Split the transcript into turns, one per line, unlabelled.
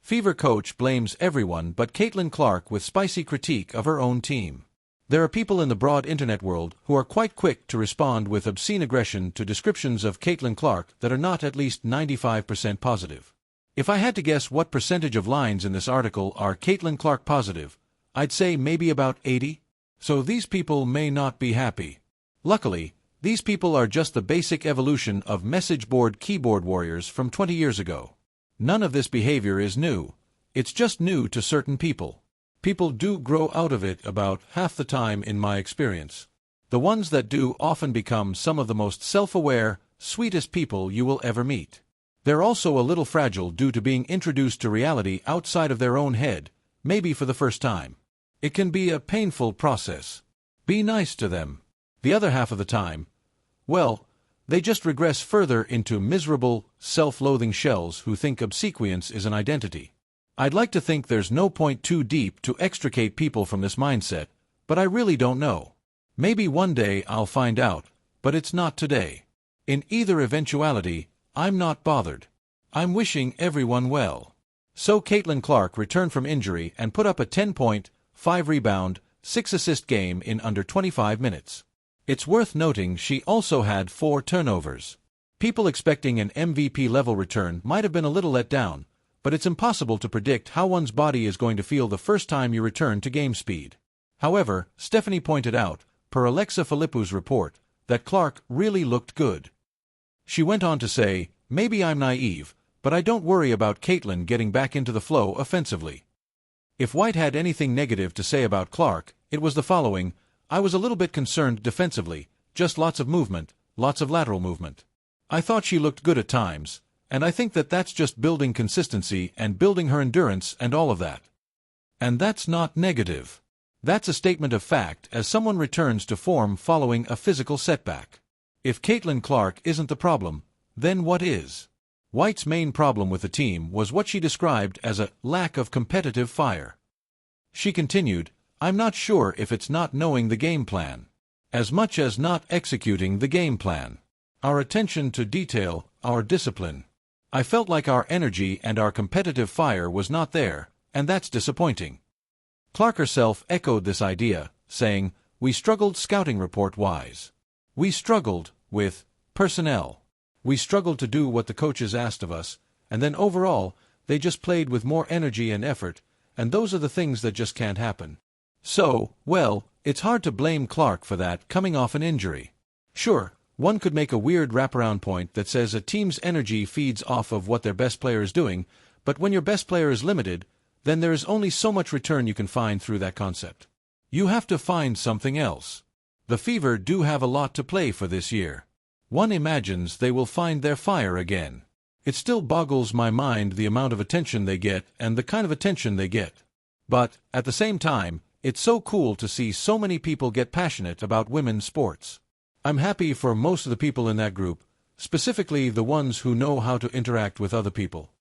Fever coach blames everyone but Caitlin Clark with spicy critique of her own team. There are people in the broad internet world who are quite quick to respond with obscene aggression to descriptions of Caitlin Clark that are not at least 95% positive. If I had to guess what percentage of lines in this article are Caitlin Clark positive, I'd say maybe about 80. So these people may not be happy. Luckily, these people are just the basic evolution of message board keyboard warriors from 20 years ago. None of this behavior is new. It's just new to certain people. People do grow out of it about half the time in my experience. The ones that do often become some of the most self-aware, sweetest people you will ever meet. They're also a little fragile due to being introduced to reality outside of their own head, maybe for the first time. It can be a painful process. Be nice to them. The other half of the time, well, they just regress further into miserable, self-loathing shells who think obsequience is an identity. I'd like to think there's no point too deep to extricate people from this mindset, but I really don't know. Maybe one day I'll find out, but it's not today. In either eventuality, I'm not bothered. I'm wishing everyone well. So Caitlin Clark returned from injury and put up a 10-point, 5-rebound, 6-assist game in under 25 minutes. It's worth noting she also had 4 turnovers. People expecting an MVP-level return might have been a little let down, but it's impossible to predict how one's body is going to feel the first time you return to game speed. However, Stephanie pointed out, per Alexa Filippu's report, that Clark really looked good. She went on to say, "Maybe I'm naive, but I don't worry about Caitlin getting back into the flow offensively." If White had anything negative to say about Clark, it was the following: "I was a little bit concerned defensively, just lots of movement, lots of lateral movement. I thought she looked good at times, and I think that that's just building consistency and building her endurance and all of that. And that's not negative. That's a statement of fact as someone returns to form following a physical setback. If Caitlin Clark isn't the problem, then what is?" White's main problem with the team was what she described as a lack of competitive fire. She continued, "I'm not sure if it's not knowing the game plan, as much as not executing the game plan. Our attention to detail, our discipline. I felt like our energy and our competitive fire was not there, and that's disappointing." Clark herself echoed this idea, saying, "We struggled scouting report-wise. We struggled with personnel. We struggled to do what the coaches asked of us, and then overall, they just played with more energy and effort, and those are the things that just can't happen." So, well, it's hard to blame Clark for that coming off an injury. Sure, one could make a weird wraparound point that says a team's energy feeds off of what their best player is doing, but when your best player is limited, then there is only so much return you can find through that concept. You have to find something else. The Fever do have a lot to play for this year. One imagines they will find their fire again. It still boggles my mind the amount of attention they get and the kind of attention they get. But, at the same time, it's so cool to see so many people get passionate about women's sports. I'm happy for most of the people in that group, specifically the ones who know how to interact with other people.